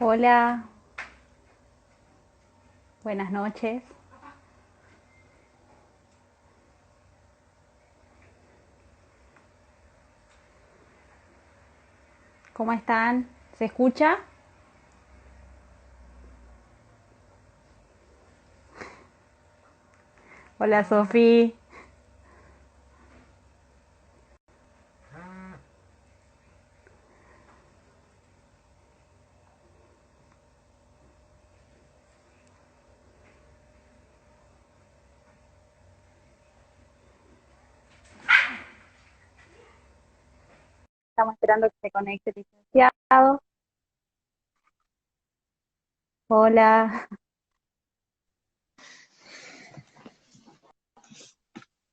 Hola, buenas noches. ¿Cómo están? ¿Se escucha? Hola, Sofi. Estamos esperando que se conecte el licenciado. Hola,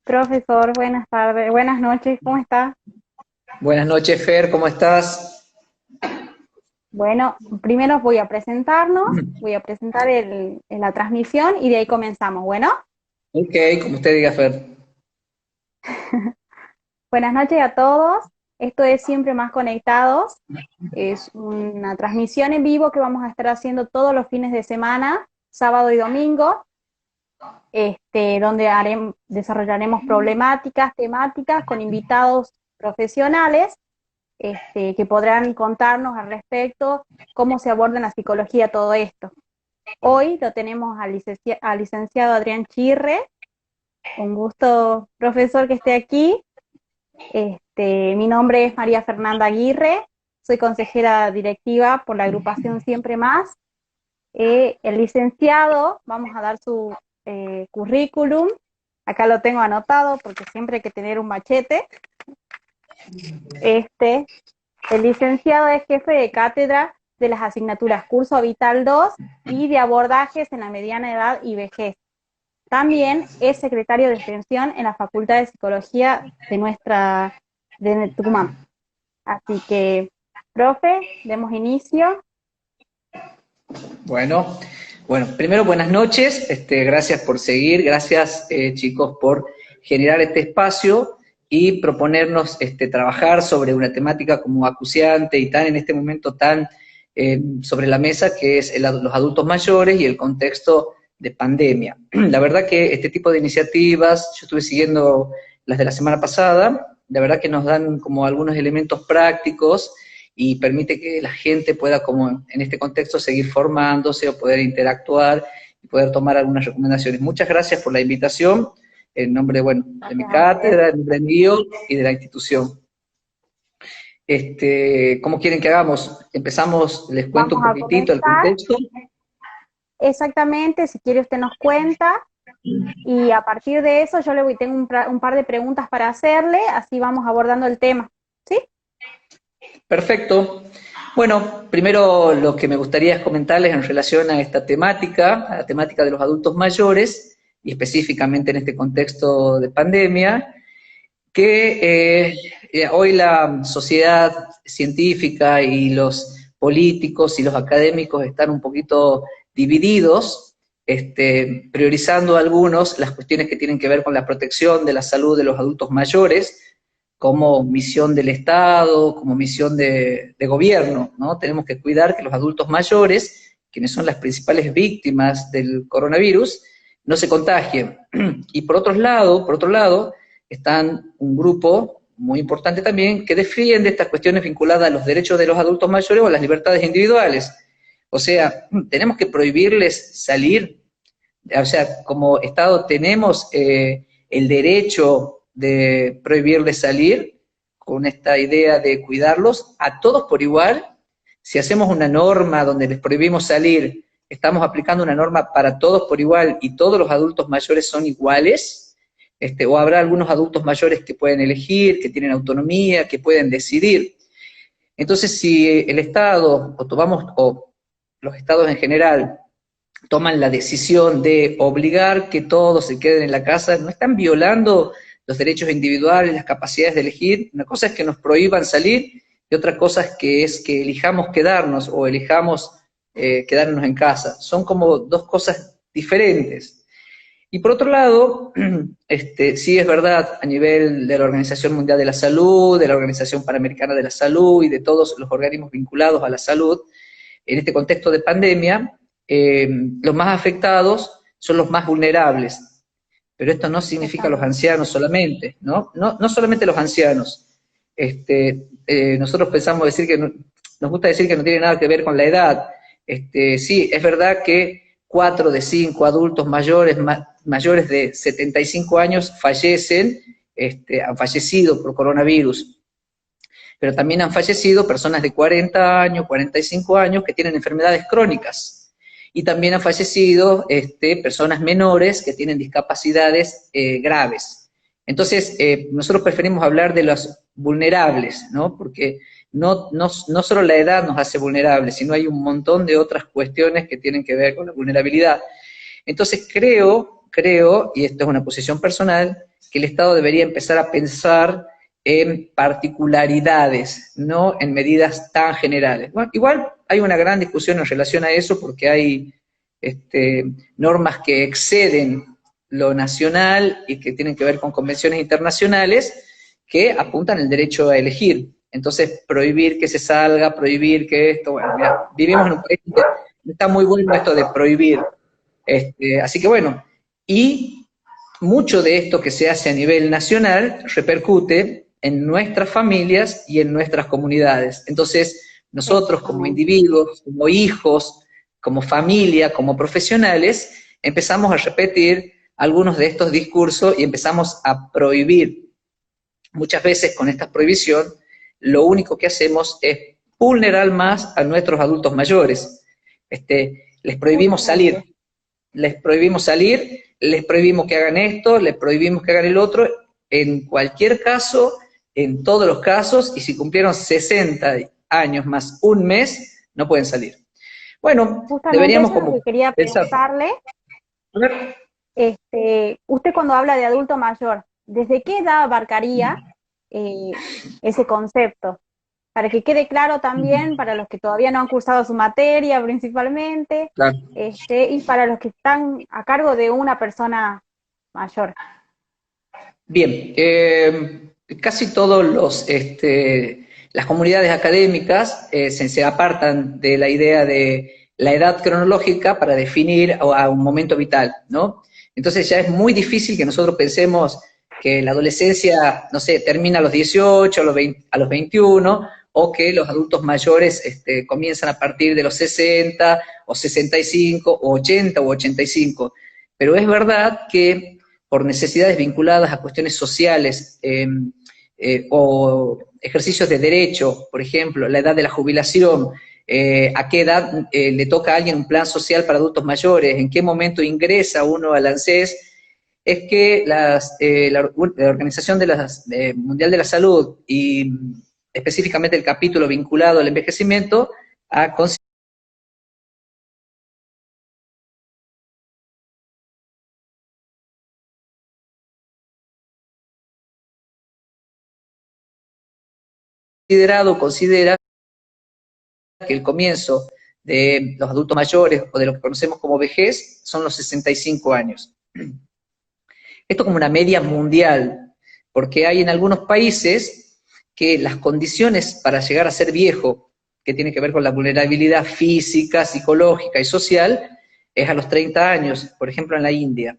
profesor, buenas tardes, buenas noches, ¿cómo está? Buenas noches, Fer, ¿cómo estás? Bueno, primero voy a presentarnos, voy a presentar la transmisión y de ahí comenzamos. Bueno, Ok, como usted diga, Fer. buenas noches a todos. Esto es Siempre Más Conectados. Es una transmisión en vivo que vamos a estar haciendo todos los fines de semana, sábado y domingo. Donde desarrollaremos problemáticas, temáticas con invitados profesionales que podrán contarnos al respecto cómo se aborda en la psicología todo esto. Hoy lo tenemos al licenciado Adrián Chirre, un gusto, profesor, que esté aquí. Mi nombre es María Fernanda Aguirre, soy consejera directiva por la agrupación Siempre Más. El licenciado, vamos a dar su currículum. Acá lo tengo anotado porque siempre hay que tener un machete. Este, el licenciado es jefe de cátedra de las asignaturas Curso Vital 2 y de abordajes en la mediana edad y vejez. También es secretario de extensión en la Facultad de Psicología de Tucumán. Así que, profe, demos inicio. Bueno, primero buenas noches, gracias por seguir, gracias chicos por generar este espacio y proponernos trabajar sobre una temática como acuciante y tan en este momento tan sobre la mesa que es los adultos mayores y el contexto de pandemia. La verdad que este tipo de iniciativas, yo estuve siguiendo las de la semana pasada, la verdad que nos dan como algunos elementos prácticos y permite que la gente pueda, como en este contexto, seguir formándose o poder interactuar y poder tomar algunas recomendaciones. Muchas gracias por la invitación, en nombre, bueno, de mi Gracias a usted. cátedra, en nombre mío y de la institución. ¿Cómo quieren que hagamos? Empezamos, les cuento Vamos un a poquitito el comenzar. contexto. Exactamente, si quiere usted nos cuenta. Y a partir de eso yo tengo un par de preguntas para hacerle, así vamos abordando el tema. ¿Sí? Perfecto. Bueno, primero lo que me gustaría es comentarles en relación a esta temática, a la temática de los adultos mayores, y específicamente en este contexto de pandemia, que hoy la sociedad científica y los políticos y los académicos están un poquito divididos, priorizando algunos las cuestiones que tienen que ver con la protección de la salud de los adultos mayores como misión del Estado, como misión de gobierno, ¿no? Tenemos que cuidar que los adultos mayores, quienes son las principales víctimas del coronavirus, no se contagien. Y por otro lado, están un grupo muy importante también que defiende estas cuestiones vinculadas a los derechos de los adultos mayores o a las libertades individuales. O sea, tenemos que prohibirles salir. O sea, como Estado tenemos el derecho de prohibirles salir con esta idea de cuidarlos a todos por igual. Si hacemos una norma donde les prohibimos salir, estamos aplicando una norma para todos por igual y todos los adultos mayores son iguales, o habrá algunos adultos mayores que pueden elegir, que tienen autonomía, que pueden decidir. Entonces, si el Estado, o los estados en general, toman la decisión de obligar que todos se queden en la casa, no están violando los derechos individuales, las capacidades de elegir. Una cosa es que nos prohíban salir y otra cosa es que elijamos quedarnos o elijamos quedarnos en casa. Son como dos cosas diferentes. Y por otro lado, sí es verdad, a nivel de la Organización Mundial de la Salud, de la Organización Panamericana de la Salud y de todos los organismos vinculados a la salud, en este contexto de pandemia, los más afectados son los más vulnerables. Pero esto no significa los ancianos solamente, ¿no? No solamente los ancianos. Nosotros pensamos decir que, nos gusta decir que no tiene nada que ver con la edad. Sí, es verdad que 4 de 5 adultos mayores de 75 años fallecen, han fallecido por coronavirus, pero también han fallecido personas de 40 años, 45 años que tienen enfermedades crónicas. Y también han fallecido personas menores que tienen discapacidades graves. Entonces, nosotros preferimos hablar de los vulnerables, ¿no? Porque no solo la edad nos hace vulnerables, sino hay un montón de otras cuestiones que tienen que ver con la vulnerabilidad. Entonces creo, y esto es una posición personal, que el Estado debería empezar a pensar en particularidades, no en medidas tan generales. Bueno, igual hay una gran discusión en relación a eso porque hay normas que exceden lo nacional y que tienen que ver con convenciones internacionales que apuntan el derecho a elegir. Entonces, prohibir que se salga, prohibir que esto, bueno, mira, vivimos en un país que está muy bueno esto de prohibir. Así que bueno, y mucho de esto que se hace a nivel nacional repercute en nuestras familias y en nuestras comunidades. Entonces, nosotros como individuos, como hijos, como familia, como profesionales, empezamos a repetir algunos de estos discursos y empezamos a prohibir. Muchas veces con esta prohibición, lo único que hacemos es vulnerar más a nuestros adultos mayores. Les prohibimos salir, les prohibimos que hagan esto, les prohibimos que hagan el otro, en cualquier caso, en todos los casos, y si cumplieron 60 años más un mes, no pueden salir. Bueno, justamente deberíamos eso es lo como que quería pensar. preguntarle. Usted cuando habla de adulto mayor, ¿desde qué edad abarcaría ese concepto? Para que quede claro también para los que todavía no han cursado su materia principalmente, Claro. y para los que están a cargo de una persona mayor. Bien, casi todos las comunidades académicas se apartan de la idea de la edad cronológica para definir a un momento vital, ¿no? Entonces ya es muy difícil que nosotros pensemos que la adolescencia, no sé, termina a los 18, a los 21, o que los adultos mayores comienzan a partir de los 60, o 65, o 80, o 85. Pero es verdad que por necesidades vinculadas a cuestiones sociales o ejercicios de derecho, por ejemplo, la edad de la jubilación, a qué edad le toca a alguien un plan social para adultos mayores, en qué momento ingresa uno al ANSES, es que la Organización Mundial de la Salud y específicamente el capítulo vinculado al envejecimiento ha considera que el comienzo de los adultos mayores o de lo que conocemos como vejez son los 65 años. Esto como una media mundial, porque hay en algunos países que las condiciones para llegar a ser viejo, que tiene que ver con la vulnerabilidad física, psicológica y social, es a los 30 años, por ejemplo en la India.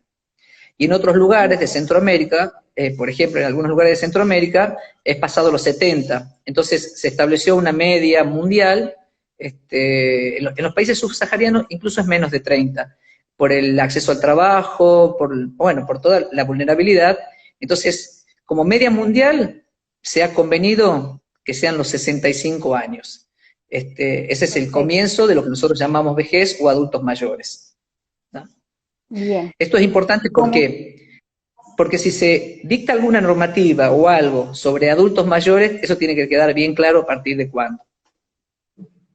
Y en otros lugares de Centroamérica, por ejemplo en algunos lugares de Centroamérica, es pasado los 70. Entonces se estableció una media mundial, en los países subsaharianos incluso es menos de 30, por el acceso al trabajo, por toda la vulnerabilidad. Entonces, como media mundial, se ha convenido que sean los 65 años. Ese es el comienzo de lo que nosotros llamamos vejez o adultos mayores, ¿no? Bien. Esto es importante porque si se dicta alguna normativa o algo sobre adultos mayores, eso tiene que quedar bien claro a partir de cuándo.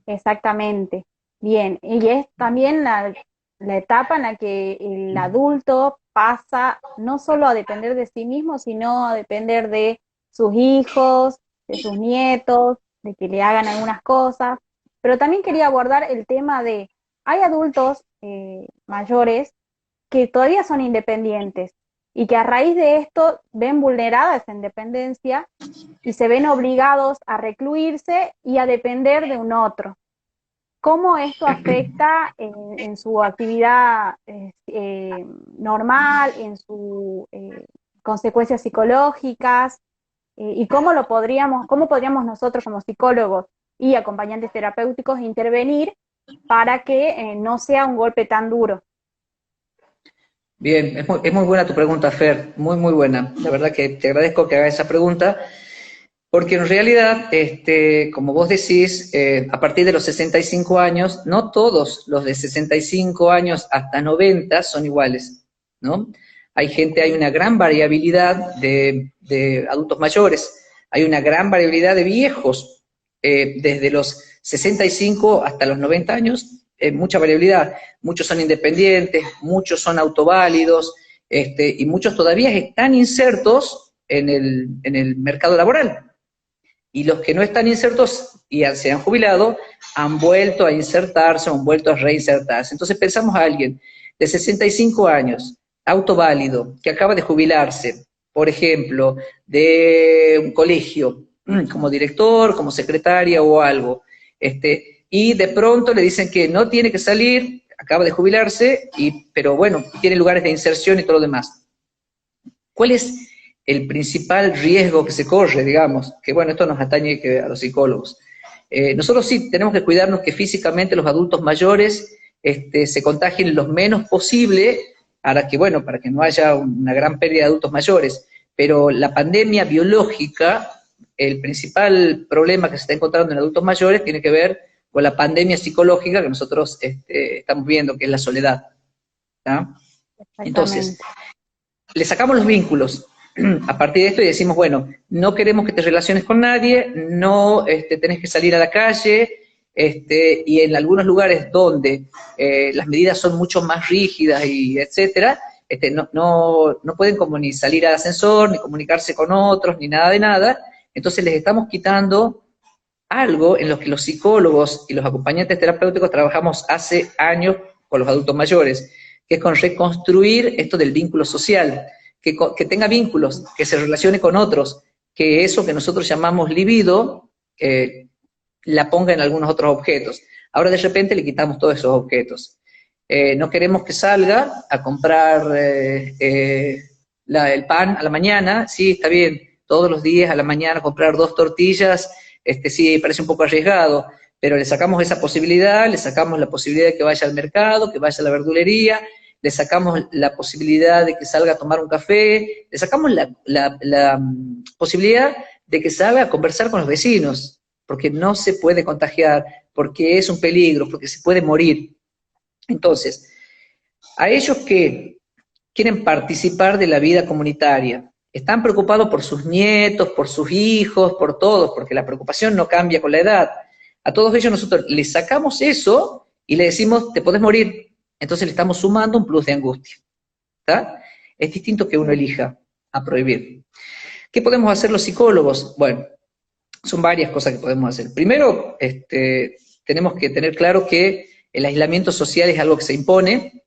Exactamente. Bien, y es también la etapa en la que el adulto pasa no solo a depender de sí mismo, sino a depender de sus hijos, de sus nietos, de que le hagan algunas cosas. Pero también quería abordar el tema de, hay adultos mayores que todavía son independientes y que a raíz de esto ven vulnerada esa independencia y se ven obligados a recluirse y a depender de un otro. cómo esto afecta en su actividad normal, en sus consecuencias psicológicas, y cómo podríamos nosotros como psicólogos y acompañantes terapéuticos intervenir para que no sea un golpe tan duro. Bien, es muy buena tu pregunta, Fer, muy, muy buena. La verdad que te agradezco que hagas esa pregunta, porque en realidad, como vos decís, a partir de los 65 años, no todos los de 65 años hasta 90 son iguales, ¿no? Hay una gran variabilidad de adultos mayores, hay una gran variabilidad de viejos, desde los 65 hasta los 90 años, mucha variabilidad. Muchos son independientes, muchos son autoválidos, y muchos todavía están insertos en el mercado laboral. Y los que no están insertos y se han jubilado, han vuelto a insertarse, han vuelto a reinsertarse. Entonces pensamos a alguien de 65 años, autoválido, que acaba de jubilarse, por ejemplo, de un colegio, como director, como secretaria o algo, y de pronto le dicen que no tiene que salir, acaba de jubilarse, pero bueno, tiene lugares de inserción y todo lo demás. ¿Cuál es el principal riesgo que se corre, digamos? Que bueno, esto nos atañe a los psicólogos. Nosotros sí tenemos que cuidarnos que físicamente los adultos mayores se contagien lo menos posible, para que no haya una gran pérdida de adultos mayores. Pero la pandemia biológica, el principal problema que se está encontrando en adultos mayores tiene que ver con la pandemia psicológica que nosotros estamos viendo, que es la soledad. ¿Tá? Entonces, le sacamos los vínculos a partir de esto y decimos, bueno, no queremos que te relaciones con nadie, no tenés que salir a la calle, y en algunos lugares donde las medidas son mucho más rígidas y etcétera, no pueden como ni salir al ascensor, ni comunicarse con otros, ni nada de nada. Entonces les estamos quitando algo en lo que los psicólogos y los acompañantes terapéuticos trabajamos hace años con los adultos mayores, que es con reconstruir esto del vínculo social, que tenga vínculos, que se relacione con otros, que eso que nosotros llamamos libido, la ponga en algunos otros objetos. Ahora de repente le quitamos todos esos objetos. No queremos que salga a comprar el pan a la mañana, sí, está bien, todos los días a la mañana comprar 2 tortillas, sí, parece un poco arriesgado, pero le sacamos esa posibilidad, le sacamos la posibilidad de que vaya al mercado, que vaya a la verdulería, le sacamos la posibilidad de que salga a tomar un café, le sacamos la posibilidad de que salga a conversar con los vecinos, porque no se puede contagiar, porque es un peligro, porque se puede morir. Entonces, a ellos que quieren participar de la vida comunitaria, están preocupados por sus nietos, por sus hijos, por todos, porque la preocupación no cambia con la edad. A todos ellos nosotros les sacamos eso y le decimos, te podés morir. Entonces le estamos sumando un plus de angustia. ¿Está? Es distinto que uno elija a prohibir. ¿Qué podemos hacer los psicólogos? Bueno, son varias cosas que podemos hacer. Primero, tenemos que tener claro que el aislamiento social es algo que se impone,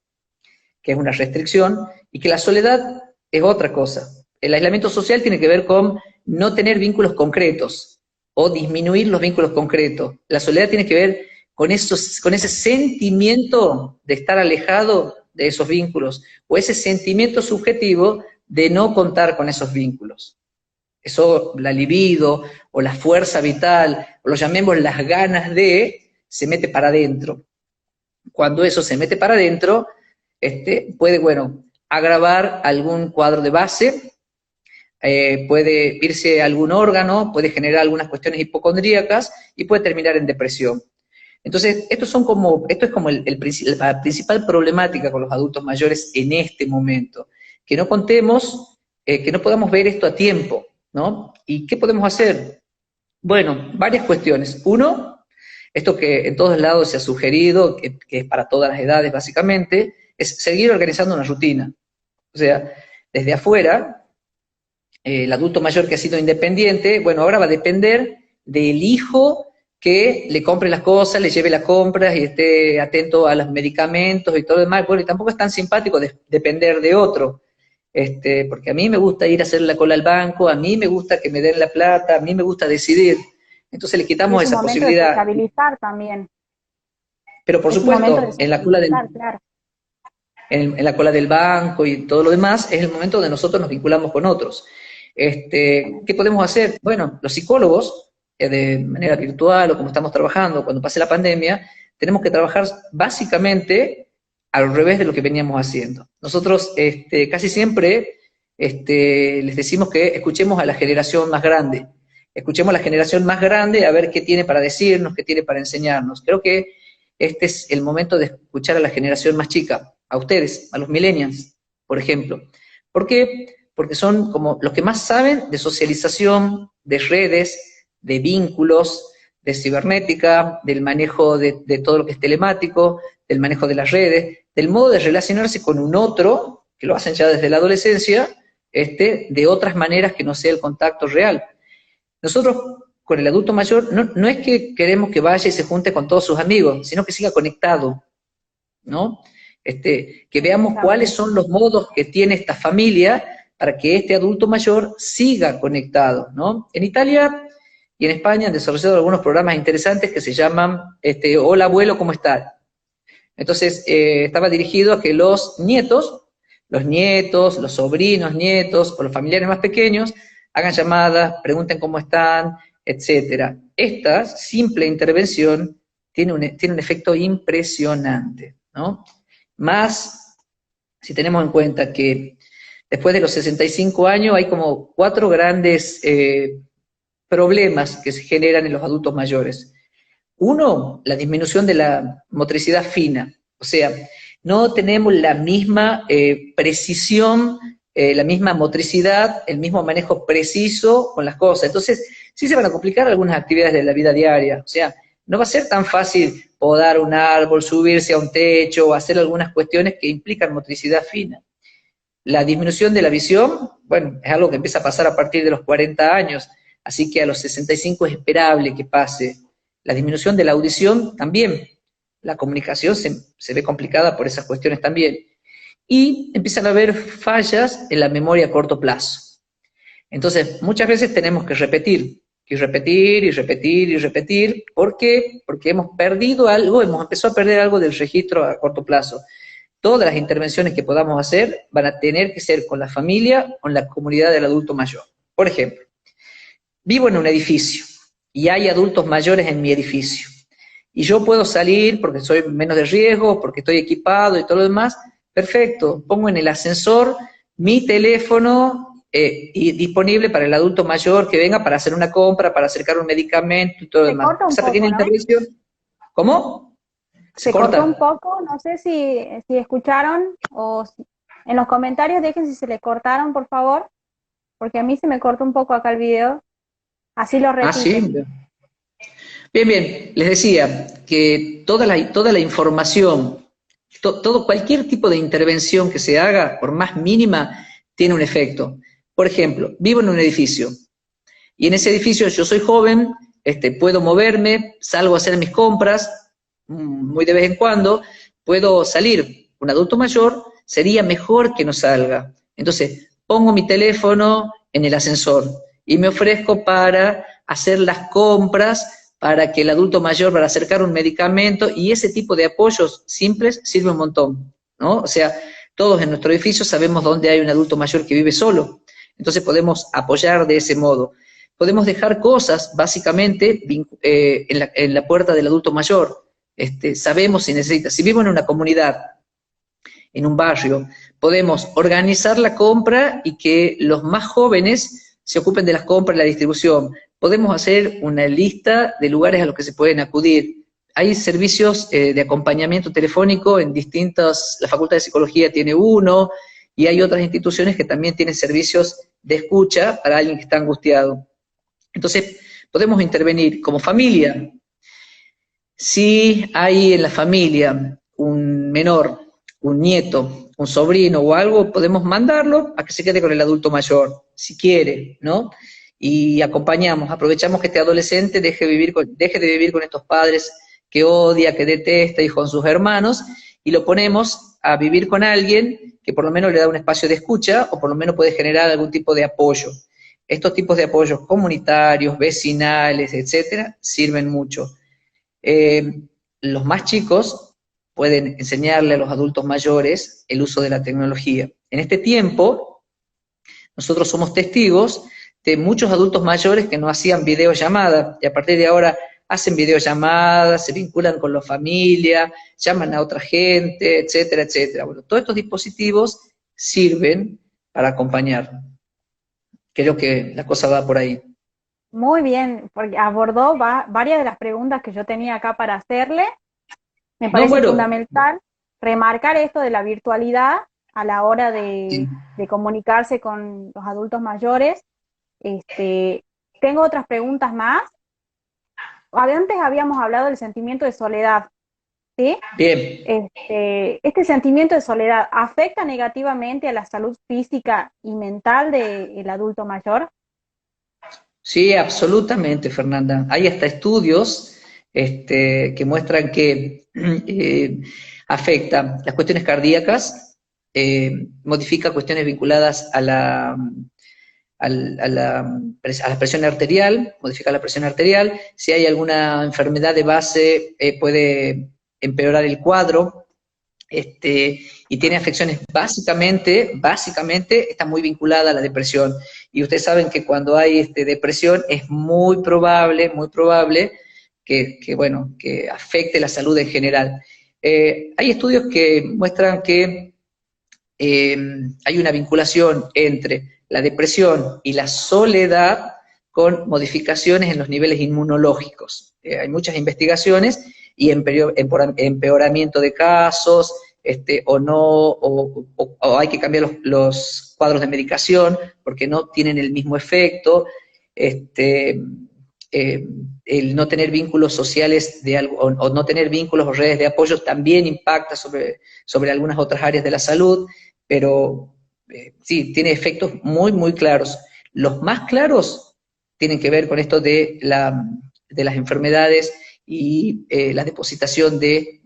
que es una restricción, y que la soledad es otra cosa. El aislamiento social tiene que ver con no tener vínculos concretos, o disminuir los vínculos concretos. La soledad tiene que ver con ese sentimiento de estar alejado de esos vínculos, o ese sentimiento subjetivo de no contar con esos vínculos. Eso, la libido, o la fuerza vital, o lo llamemos las ganas de, se mete para adentro. Cuando eso se mete para adentro, puede, bueno, agravar algún cuadro de base, puede irse a algún órgano, puede generar algunas cuestiones hipocondríacas, y puede terminar en depresión. Entonces, esto es como la principal problemática con los adultos mayores en este momento, que no contemos, que no podamos ver esto a tiempo, ¿no? ¿Y qué podemos hacer? Bueno, varias cuestiones. Uno, esto que en todos lados se ha sugerido, que es para todas las edades básicamente, es seguir organizando una rutina. O sea, desde afuera, el adulto mayor que ha sido independiente, bueno, ahora va a depender del hijo que le compre las cosas, le lleve las compras y esté atento a los medicamentos y todo lo demás. Bueno, y tampoco es tan simpático depender de otro, porque a mí me gusta ir a hacer la cola al banco, a mí me gusta que me den la plata, a mí me gusta decidir. Entonces le quitamos esa posibilidad. Es un momento de estabilizar también. Pero por Es un momento supuesto, de socializar, claro. en la cola del banco y todo lo demás, es el momento donde nosotros nos vinculamos con otros. ¿Qué podemos hacer? Bueno, los psicólogos, de manera virtual o como estamos trabajando cuando pase la pandemia, tenemos que trabajar básicamente al revés de lo que veníamos haciendo. Nosotros casi siempre les decimos que escuchemos a la generación más grande. Escuchemos a la generación más grande a ver qué tiene para decirnos, qué tiene para enseñarnos. Creo que este es el momento de escuchar a la generación más chica, a ustedes, a los millennials, por ejemplo. ¿Por qué? Porque son como los que más saben de socialización, de redes, de vínculos, de cibernética, del manejo de todo lo que es telemático, del manejo de las redes, del modo de relacionarse con un otro, que lo hacen ya desde la adolescencia, de otras maneras que no sea el contacto real. Nosotros, con el adulto mayor, no es que queremos que vaya y se junte con todos sus amigos, sino que siga conectado, ¿no? Que veamos cuáles son los modos que tiene esta familia para que este adulto mayor siga conectado, ¿no? En Italia y en España han desarrollado algunos programas interesantes que se llaman Hola abuelo, ¿cómo estás? Entonces, estaba dirigido a que los nietos, los sobrinos nietos o los familiares más pequeños hagan llamadas, pregunten cómo están, etcétera. Esta simple intervención tiene un efecto impresionante, ¿no? Más si tenemos en cuenta que después de los 65 años hay como 4 grandes problemas que se generan en los adultos mayores. Uno, la disminución de la motricidad fina, o sea, no tenemos la misma precisión, la misma motricidad, el mismo manejo preciso con las cosas. Entonces, sí se van a complicar algunas actividades de la vida diaria, o sea, no va a ser tan fácil podar un árbol, subirse a un techo o hacer algunas cuestiones que implican motricidad fina. La disminución de la visión, bueno, es algo que empieza a pasar a partir de los 40 años, así que a los 65 es esperable que pase. La disminución de la audición también, la comunicación se ve complicada por esas cuestiones también. Y empiezan a haber fallas en la memoria a corto plazo. Entonces, muchas veces tenemos que repetir, y repetir, y repetir, y repetir. ¿Por qué? Porque hemos perdido algo, hemos empezado a perder algo del registro a corto plazo. Todas las intervenciones que podamos hacer van a tener que ser con la familia, con la comunidad del adulto mayor. Por ejemplo, vivo en un edificio y hay adultos mayores en mi edificio. Y yo puedo salir porque soy menos de riesgo, porque estoy equipado y todo lo demás. Perfecto, pongo en el ascensor mi teléfono y disponible para el adulto mayor que venga para hacer una compra, para acercar un medicamento y todo lo demás. Esa pequeña intervención. ¿Cómo? Se cortó un poco, no sé si escucharon o en los comentarios dejen si se les cortaron, por favor, porque a mí se me cortó un poco acá el video. Así lo repito. Sí. Bien, les decía que toda la información, cualquier tipo de intervención que se haga, por más mínima, tiene un efecto. Por ejemplo, vivo en un edificio, y en ese edificio yo soy joven, puedo moverme, salgo a hacer mis compras, muy de vez en cuando, puedo salir. Un adulto mayor sería mejor que no salga. Entonces, pongo mi teléfono en el ascensor y me ofrezco para hacer las compras para que el adulto mayor, para acercar un medicamento, y ese tipo de apoyos simples sirve un montón, ¿no? O sea, todos en nuestro edificio sabemos dónde hay un adulto mayor que vive solo, entonces podemos apoyar de ese modo. Podemos dejar cosas, básicamente, en la puerta del adulto mayor. Sabemos si necesita. Si vivo en una comunidad, en un barrio, podemos organizar la compra y que los más jóvenes se ocupen de las compras y la distribución. Podemos hacer una lista de lugares a los que se pueden acudir. Hay servicios de acompañamiento telefónico en la Facultad de Psicología tiene uno, y hay otras instituciones que también tienen servicios de escucha para alguien que está angustiado. Entonces, podemos intervenir como familia. Si hay en la familia un menor, un nieto, un sobrino o algo, podemos mandarlo a que se quede con el adulto mayor, si quiere, ¿no? Y acompañamos, aprovechamos que este adolescente deje de vivir con estos padres que odia, que detesta, y con sus hermanos, y lo ponemos a vivir con alguien que por lo menos le da un espacio de escucha, o por lo menos puede generar algún tipo de apoyo. Estos tipos de apoyos comunitarios, vecinales, etcétera, sirven mucho. Los más chicos pueden enseñarle a los adultos mayores el uso de la tecnología. En este tiempo, nosotros somos testigos de muchos adultos mayores que no hacían videollamadas, y a partir de ahora hacen videollamadas, se vinculan con la familia, llaman a otra gente, etcétera, etcétera. Bueno, todos estos dispositivos sirven para acompañar. Creo que la cosa va por ahí. Muy bien, porque abordó varias de las preguntas que yo tenía acá para hacerle. Me No, parece bueno, fundamental remarcar esto de la virtualidad a la hora sí, de comunicarse con los adultos mayores. Tengo otras preguntas más. Antes habíamos hablado del sentimiento de soledad, ¿sí? bien. Este sentimiento de soledad afecta negativamente a la salud física y mental del adulto mayor. Sí, absolutamente, Fernanda. Hay hasta estudios que muestran que afecta las cuestiones cardíacas, modifica cuestiones vinculadas a la presión arterial, modifica la presión arterial. Si hay alguna enfermedad de base, puede empeorar el cuadro. Y tiene afecciones básicamente está muy vinculada a la depresión. Y ustedes saben que cuando hay depresión es muy probable que afecte la salud en general. Hay estudios que muestran que hay una vinculación entre la depresión y la soledad con modificaciones en los niveles inmunológicos. Hay muchas investigaciones y empeoramiento de casos, o hay que cambiar los cuadros de medicación porque no tienen el mismo efecto. El no tener vínculos sociales o no tener vínculos o redes de apoyo también impacta sobre algunas otras áreas de la salud, pero sí, tiene efectos muy, muy claros. Los más claros tienen que ver con esto de las enfermedades y la depositación de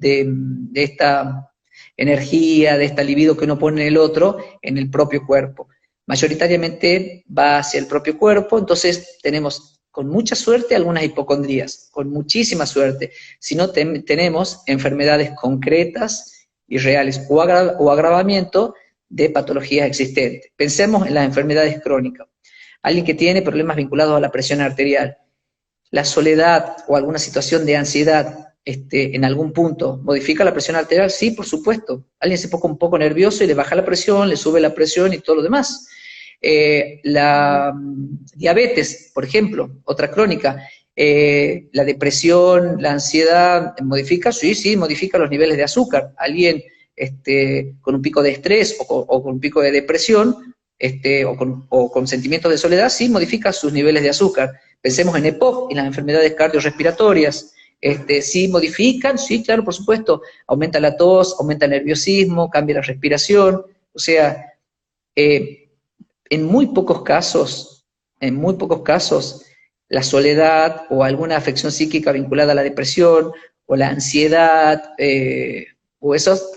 esta energía, de esta libido que uno pone en el otro, en el propio cuerpo. Mayoritariamente va hacia el propio cuerpo, entonces tenemos con mucha suerte algunas hipocondrías, con muchísima suerte. Si no tenemos enfermedades concretas y reales o agravamiento de patologías existentes. Pensemos en las enfermedades crónicas. Alguien que tiene problemas vinculados a la presión arterial, la soledad o alguna situación de ansiedad en algún punto modifica la presión arterial, sí, por supuesto. Alguien se pone un poco nervioso y le baja la presión, le sube la presión y todo lo demás. La diabetes, por ejemplo, otra crónica, la depresión, la ansiedad, ¿modifica? Sí, sí, modifica los niveles de azúcar. Alguien con un pico de estrés o con un pico de depresión, o con sentimientos de soledad, sí modifica sus niveles de azúcar. Pensemos en EPOC y las enfermedades cardiorrespiratorias. Sí modifican, sí, claro, por supuesto, aumenta la tos, aumenta el nerviosismo, cambia la respiración, o sea, en muy pocos casos, la soledad o alguna afección psíquica vinculada a la depresión o la ansiedad o esos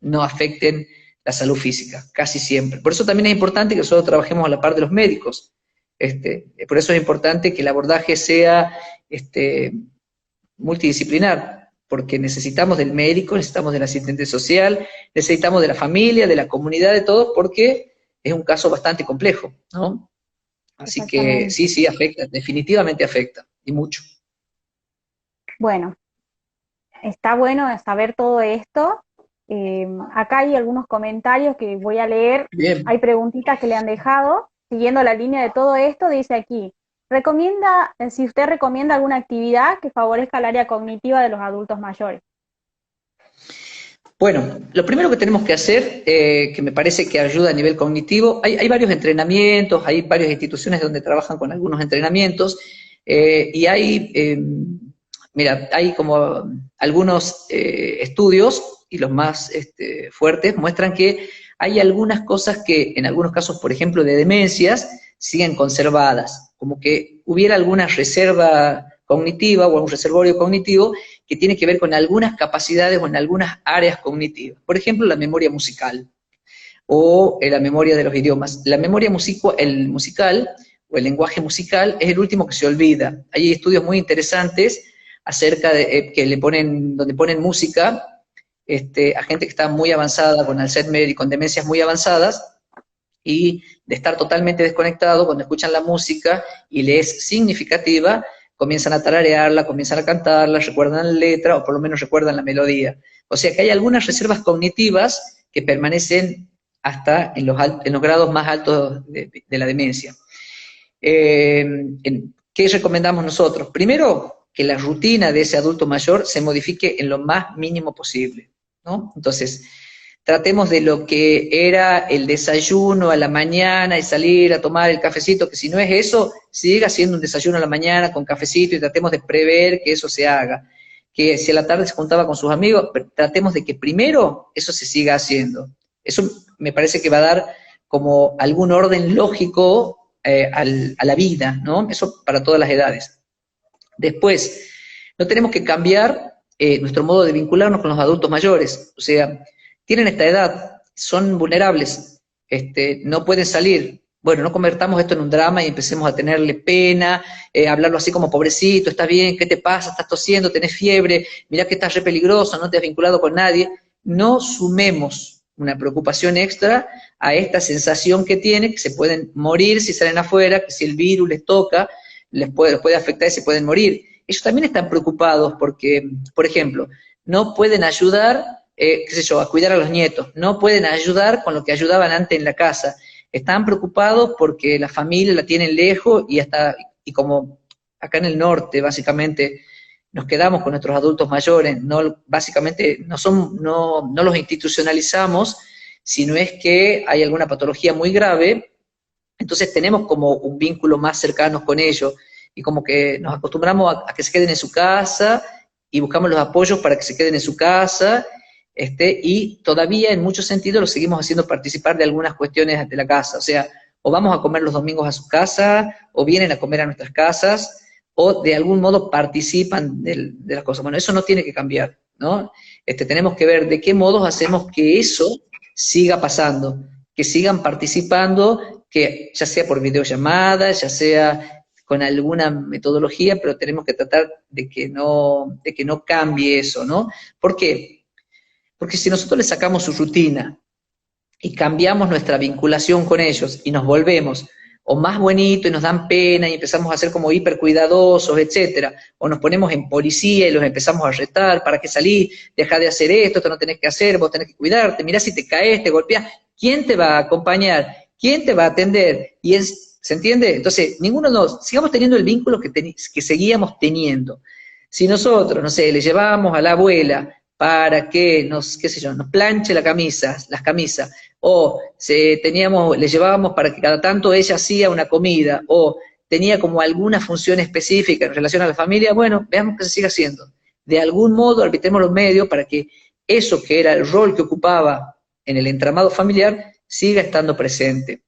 no afecten la salud física, casi siempre. Por eso también es importante que nosotros trabajemos a la par de los médicos. Por eso es importante que el abordaje sea multidisciplinar, porque necesitamos del médico, necesitamos del asistente social, necesitamos de la familia, de la comunidad, de todos, porque es un caso bastante complejo, ¿no? Así que Exactamente. sí, sí, afecta, definitivamente afecta, y mucho. Bueno, está bueno saber todo esto. Acá hay algunos comentarios que voy a leer. Hay Bien. preguntitas que le han dejado. Siguiendo la línea de todo esto, dice aquí, si usted recomienda alguna actividad que favorezca el área cognitiva de los adultos mayores. Bueno, lo primero que tenemos que hacer, que me parece que ayuda a nivel cognitivo, hay varios entrenamientos, hay varias instituciones donde trabajan con algunos entrenamientos, y hay como algunos estudios, y los más fuertes, muestran que hay algunas cosas que, en algunos casos, por ejemplo, de demencias, siguen conservadas, como que hubiera alguna reserva cognitiva o algún reservorio cognitivo que tiene que ver con algunas capacidades o en algunas áreas cognitivas. Por ejemplo, la memoria musical o la memoria de los idiomas. La memoria musical o el lenguaje musical es el último que se olvida. Hay estudios muy interesantes acerca de donde ponen música a gente que está muy avanzada, con Alzheimer y con demencias muy avanzadas, y de estar totalmente desconectado, cuando escuchan la música y le es significativa, comienzan a tararearla, comienzan a cantarla, recuerdan la letra, o por lo menos recuerdan la melodía. O sea que hay algunas reservas cognitivas que permanecen hasta en los grados más altos de la demencia. ¿Qué recomendamos nosotros? Primero, que la rutina de ese adulto mayor se modifique en lo más mínimo posible, ¿no? Entonces, tratemos de lo que era el desayuno a la mañana y salir a tomar el cafecito, que si no es eso, siga siendo un desayuno a la mañana con cafecito y tratemos de prever que eso se haga. Que si a la tarde se juntaba con sus amigos, tratemos de que primero eso se siga haciendo. Eso me parece que va a dar como algún orden lógico a la vida, ¿no? Eso para todas las edades. Después, no tenemos que cambiar nuestro modo de vincularnos con los adultos mayores. O sea, tienen esta edad, son vulnerables, no pueden salir. Bueno, no convertamos esto en un drama y empecemos a tenerle pena, hablarlo así como pobrecito, ¿estás bien? ¿Qué te pasa? ¿Estás tosiendo? ¿Tenés fiebre? Mirá que estás re peligroso, no te has vinculado con nadie. No sumemos una preocupación extra a esta sensación que tiene, que se pueden morir si salen afuera, que si el virus les toca, los puede afectar y se pueden morir. Ellos también están preocupados porque, por ejemplo, no pueden ayudar, qué sé yo, a cuidar a los nietos, no pueden ayudar con lo que ayudaban antes en la casa. Están preocupados porque la familia la tienen lejos y como acá en el norte, básicamente, nos quedamos con nuestros adultos mayores, básicamente no los institucionalizamos, sino es que hay alguna patología muy grave, entonces tenemos como un vínculo más cercano con ellos, y como que nos acostumbramos a que se queden en su casa, y buscamos los apoyos para que se queden en su casa, y todavía en muchos sentidos los seguimos haciendo participar de algunas cuestiones de la casa, o sea, o vamos a comer los domingos a su casa, o vienen a comer a nuestras casas, o de algún modo participan de las cosas. Bueno, eso no tiene que cambiar, ¿no? Tenemos que ver de qué modos hacemos que eso siga pasando, que sigan participando, que ya sea por videollamada, ya sea con alguna metodología, pero tenemos que tratar de que no cambie eso, ¿no? ¿Por qué? Porque si nosotros les sacamos su rutina y cambiamos nuestra vinculación con ellos y nos volvemos o más bonito y nos dan pena y empezamos a ser como hipercuidadosos, etcétera, o nos ponemos en policía y los empezamos a retar, ¿para qué salís? Dejá de hacer esto no tenés que hacer, vos tenés que cuidarte, mirá si te caes, te golpeás, ¿quién te va a acompañar? ¿Quién te va a atender? ¿Se entiende? Entonces, sigamos teniendo el vínculo que seguíamos teniendo. Si nosotros, no sé, le llevábamos a la abuela para que nos planche las camisas, o le llevábamos para que cada tanto ella hacía una comida, o tenía como alguna función específica en relación a la familia, bueno, veamos que se siga haciendo. De algún modo arbitremos los medios para que eso que era el rol que ocupaba en el entramado familiar siga estando presente.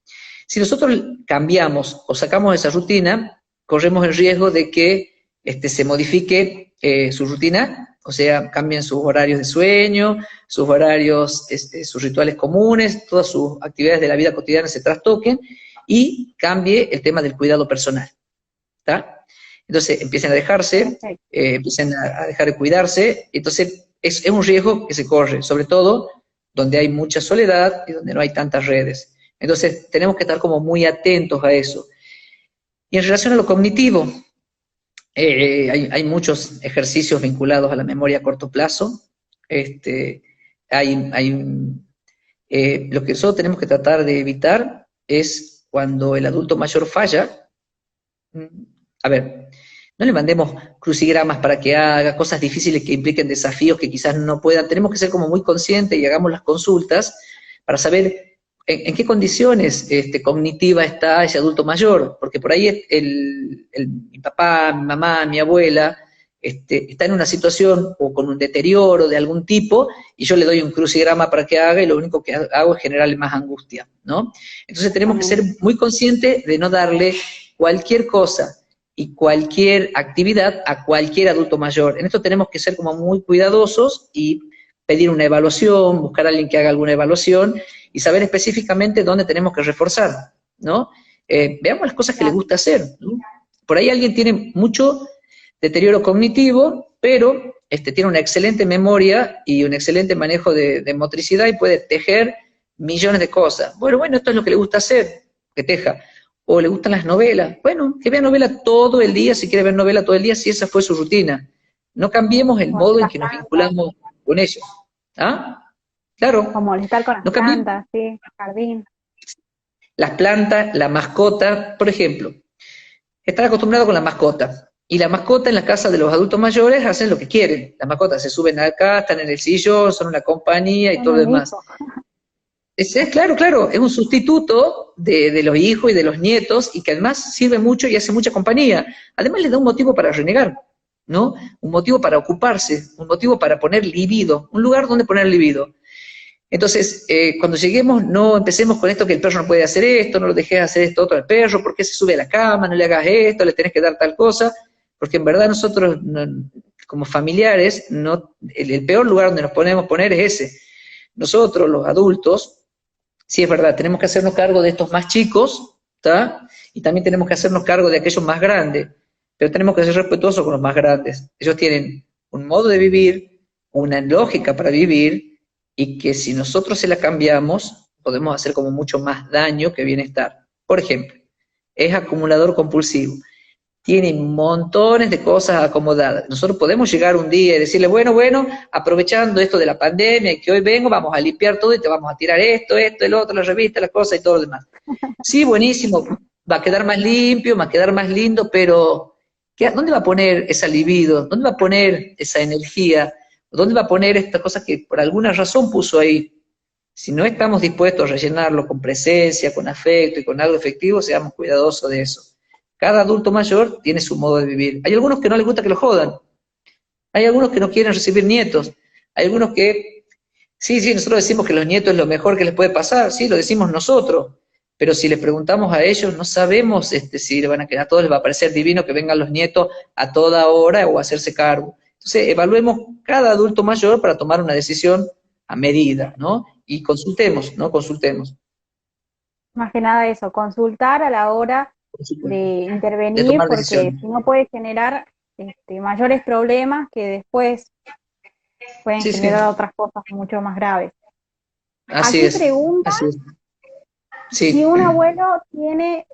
Si nosotros cambiamos o sacamos esa rutina, corremos el riesgo de que se modifique su rutina, o sea, cambien sus horarios de sueño, sus horarios, sus rituales comunes, todas sus actividades de la vida cotidiana se trastoquen, y cambie el tema del cuidado personal, ¿está? Entonces empiecen a dejarse, empiecen a dejar de cuidarse, entonces es un riesgo que se corre, sobre todo donde hay mucha soledad y donde no hay tantas redes. Entonces tenemos que estar como muy atentos a eso. Y en relación a lo cognitivo, hay muchos ejercicios vinculados a la memoria a corto plazo. Lo que nosotros tenemos que tratar de evitar es cuando el adulto mayor falla. A ver, no le mandemos crucigramas para que haga cosas difíciles que impliquen desafíos que quizás no puedan. Tenemos que ser como muy conscientes y hagamos las consultas para saber en qué condiciones cognitivas está ese adulto mayor, porque por ahí mi papá, mi mamá, mi abuela, está en una situación o con un deterioro de algún tipo, y yo le doy un crucigrama para que haga, y lo único que hago es generarle más angustia, ¿no? Entonces tenemos que ser muy conscientes de no darle cualquier cosa y cualquier actividad a cualquier adulto mayor. En esto tenemos que ser como muy cuidadosos y pedir una evaluación, buscar a alguien que haga alguna evaluación, y saber específicamente dónde tenemos que reforzar, ¿no? Veamos las cosas que les gusta hacer, ¿no? Por ahí alguien tiene mucho deterioro cognitivo, pero tiene una excelente memoria y un excelente manejo de motricidad y puede tejer millones de cosas. Bueno, esto es lo que le gusta hacer, que teja. O le gustan las novelas. Bueno, que vea novela todo el día, si quiere ver novela todo el día, si esa fue su rutina. No cambiemos el Como modo en las que nos plantas, vinculamos con ellos. ¿Ah? Claro, como estar con las no cambiemos. plantas, sí, el jardín. Las plantas, la mascota, por ejemplo, estar acostumbrado con la mascota. Y la mascota en la casa de los adultos mayores hacen lo que quieren. Las mascotas se suben acá, están en el sillón, son una compañía y Son todo lo un demás. hijo. Claro, es un sustituto de los hijos y de los nietos y que además sirve mucho y hace mucha compañía. Además les da un motivo para renegar, ¿no? Un motivo para ocuparse, un motivo para poner libido, un lugar donde poner libido. Entonces, cuando lleguemos, no empecemos con esto que el perro no puede hacer esto, no lo dejes hacer esto otro al perro, ¿por qué se sube a la cama? No le hagas esto, le tenés que dar tal cosa, porque en verdad nosotros, como familiares, el peor lugar donde nos podemos poner es ese. Nosotros, los adultos, sí es verdad, tenemos que hacernos cargo de estos más chicos, ¿está? Y también tenemos que hacernos cargo de aquellos más grandes, pero tenemos que ser respetuosos con los más grandes. Ellos tienen un modo de vivir, una lógica para vivir, y que si nosotros se la cambiamos, podemos hacer como mucho más daño que bienestar. Por ejemplo, es acumulador compulsivo, tiene montones de cosas acomodadas. Nosotros podemos llegar un día y decirle, bueno, aprovechando esto de la pandemia y que hoy vengo, vamos a limpiar todo y te vamos a tirar esto, el otro, la revista, las cosas y todo lo demás. Sí, buenísimo, va a quedar más limpio, va a quedar más lindo, pero ¿dónde va a poner esa libido? ¿Dónde va a poner esa energía? ¿Dónde va a poner estas cosas que por alguna razón puso ahí? Si no estamos dispuestos a rellenarlo con presencia, con afecto y con algo efectivo, seamos cuidadosos de eso. Cada adulto mayor tiene su modo de vivir. Hay algunos que no les gusta que lo jodan. Hay algunos que no quieren recibir nietos. Hay algunos que, sí, nosotros decimos que los nietos es lo mejor que les puede pasar. Sí, lo decimos nosotros. Pero si les preguntamos a ellos, no sabemos si le van a todos les va a parecer divino que vengan los nietos a toda hora o a hacerse cargo. Entonces, evaluemos cada adulto mayor para tomar una decisión a medida, ¿no? Y consultemos, ¿no? Consultemos. Más que nada eso, consultar a la hora Por de supuesto. De intervenir, tomar porque decisiones. si no puede generar mayores problemas que después pueden Sí, sí. generar otras cosas mucho más graves. Así Aquí es. pregunta Así es. si Sí. un abuelo tiene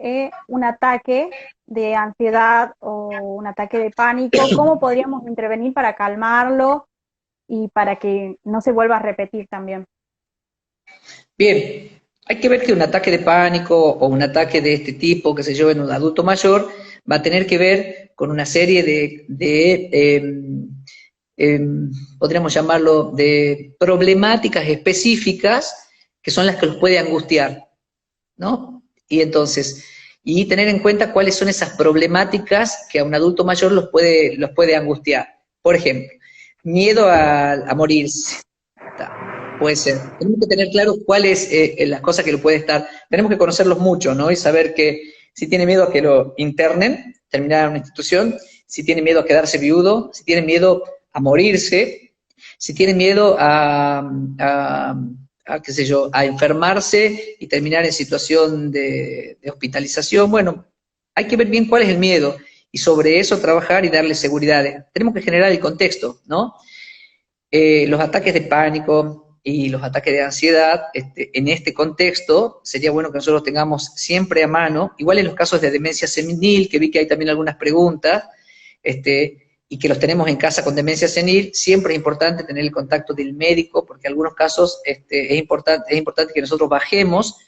un ataque de ansiedad o un ataque de pánico, ¿cómo podríamos intervenir para calmarlo y para que no se vuelva a repetir también? Bien, hay que ver que un ataque de pánico o un ataque de este tipo, que se yo, en un adulto mayor, va a tener que ver con una serie podríamos llamarlo, de problemáticas específicas que son las que los puede angustiar, ¿no? Y entonces, y tener en cuenta cuáles son esas problemáticas que a un adulto mayor los puede angustiar. Por ejemplo, miedo a morirse. Puede ser. Tenemos que tener claro cuáles las cosas que lo puede estar. Tenemos que conocerlos mucho, ¿no? Y saber que si tiene miedo a que lo internen, terminar en una institución, si tiene miedo a quedarse viudo, si tiene miedo a morirse, si tiene miedo qué sé yo, a enfermarse y terminar en situación de hospitalización. Bueno, hay que ver bien cuál es el miedo y sobre eso trabajar y darle seguridades. Tenemos que generar el contexto, ¿no? Los ataques de pánico y los ataques de ansiedad, en este contexto, sería bueno que nosotros tengamos siempre a mano, igual en los casos de demencia senil, que vi que hay también algunas preguntas, y que los tenemos en casa con demencia senil, siempre es importante tener el contacto del médico, porque en algunos casos es importante que nosotros bajemos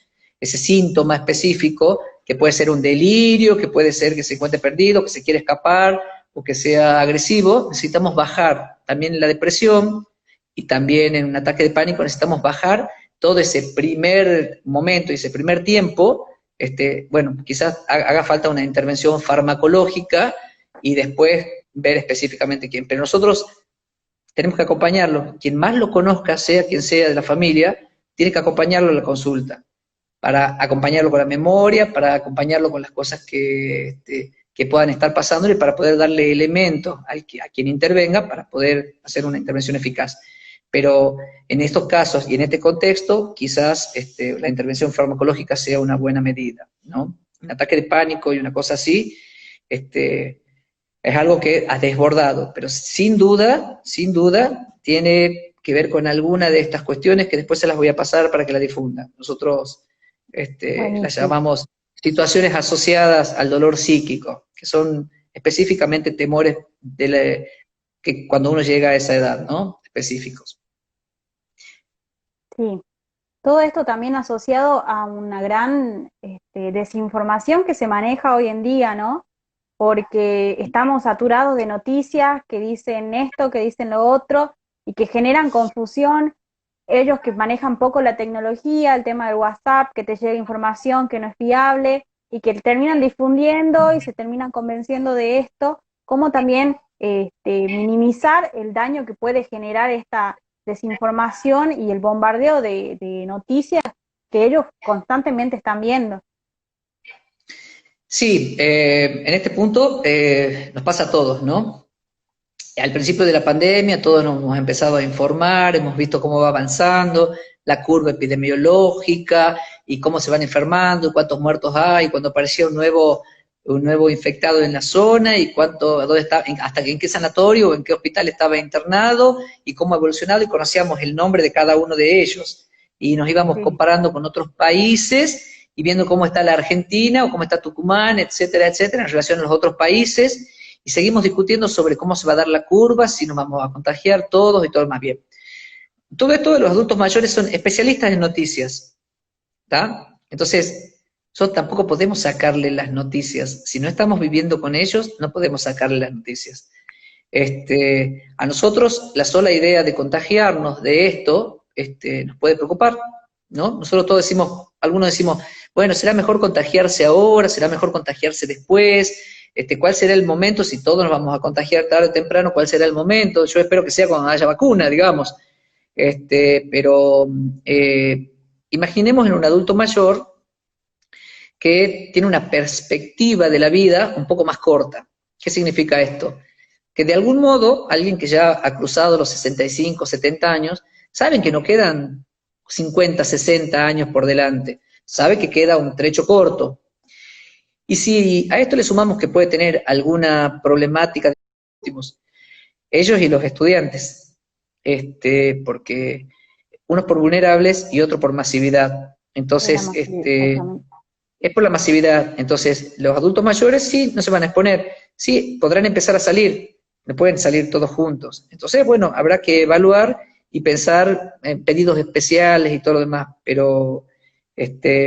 ese síntoma específico, que puede ser un delirio, que puede ser que se encuentre perdido, que se quiere escapar, o que sea agresivo, necesitamos bajar también en la depresión y también en un ataque de pánico necesitamos bajar todo ese primer momento y ese primer tiempo, bueno, quizás haga falta una intervención farmacológica y después ver específicamente quién, pero nosotros tenemos que acompañarlo, quien más lo conozca, sea quien sea de la familia, tiene que acompañarlo a la consulta, para acompañarlo con la memoria, para acompañarlo con las cosas que puedan estar pasándole, para poder darle elementos a quien intervenga para poder hacer una intervención eficaz. Pero en estos casos y en este contexto, quizás la intervención farmacológica sea una buena medida, ¿no? Un ataque de pánico y una cosa así, Es algo que ha desbordado, pero sin duda, tiene que ver con alguna de estas cuestiones que después se las voy a pasar para que la difundan. Nosotros las Buenísimo. llamamos situaciones asociadas al dolor psíquico, que son específicamente temores que cuando uno llega a esa edad, ¿no? Específicos. Sí. Todo esto también asociado a una gran desinformación que se maneja hoy en día, ¿no? Porque estamos saturados de noticias que dicen esto, que dicen lo otro, y que generan confusión. Ellos que manejan poco la tecnología, el tema del WhatsApp, que te llega información que no es fiable, y que terminan difundiendo y se terminan convenciendo de esto, como también minimizar el daño que puede generar esta desinformación y el bombardeo de noticias que ellos constantemente están viendo. Sí, en este punto nos pasa a todos, ¿no? Al principio de la pandemia todos nos hemos empezado a informar, hemos visto cómo va avanzando la curva epidemiológica y cómo se van enfermando, y cuántos muertos hay, cuando aparecía un nuevo infectado en la zona y dónde está, hasta en qué sanatorio o en qué hospital estaba internado y cómo ha evolucionado y conocíamos el nombre de cada uno de ellos. Y nos íbamos Sí. comparando con otros países y viendo cómo está la Argentina o cómo está Tucumán, etcétera, etcétera, en relación a los otros países. Y seguimos discutiendo sobre cómo se va a dar la curva, si nos vamos a contagiar todos y todo más bien. Todo esto de los adultos mayores son especialistas en noticias, ¿está? Entonces, tampoco podemos sacarle las noticias. Si no estamos viviendo con ellos, no podemos sacarle las noticias. A nosotros la sola idea de contagiarnos de esto nos puede preocupar, ¿no? Nosotros todos decimos, algunos decimos, bueno, será mejor contagiarse ahora, será mejor contagiarse después, ¿cuál será el momento? Si todos nos vamos a contagiar tarde o temprano, ¿cuál será el momento? Yo espero que sea cuando haya vacuna, digamos. Pero imaginemos en un adulto mayor que tiene una perspectiva de la vida un poco más corta. ¿Qué significa esto? Que de algún modo, alguien que ya ha cruzado los 65, 70 años, saben que no quedan 50, 60 años por delante, sabe que queda un trecho corto. Y si a esto le sumamos que puede tener alguna problemática de últimos, ellos y los estudiantes, porque unos por vulnerables y otros por masividad. Entonces, Exactamente. es por la masividad. Entonces, los adultos mayores sí no se van a exponer, sí podrán empezar a salir, no pueden salir todos juntos. Entonces, bueno, habrá que evaluar y pensar en pedidos especiales y todo lo demás, pero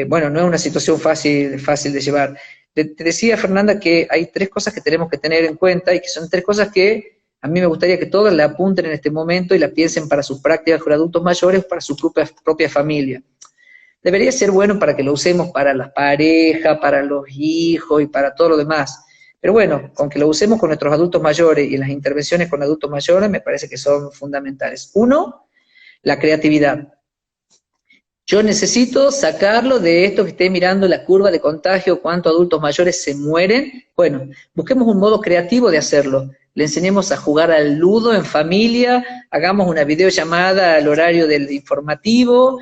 bueno, no es una situación fácil de llevar. Te decía, Fernanda, que hay tres cosas que tenemos que tener en cuenta y que son tres cosas que a mí me gustaría que todas la apunten en este momento y la piensen para sus prácticas con adultos mayores, para su propia familia. Debería ser bueno para que lo usemos para las parejas, para los hijos y para todo lo demás. Pero bueno, con que lo usemos con nuestros adultos mayores y en las intervenciones con adultos mayores me parece que son fundamentales. Uno, la creatividad. Yo necesito sacarlo de esto que esté mirando la curva de contagio, cuántos adultos mayores se mueren. Bueno, busquemos un modo creativo de hacerlo. Le enseñemos a jugar al ludo en familia, hagamos una videollamada al horario del informativo,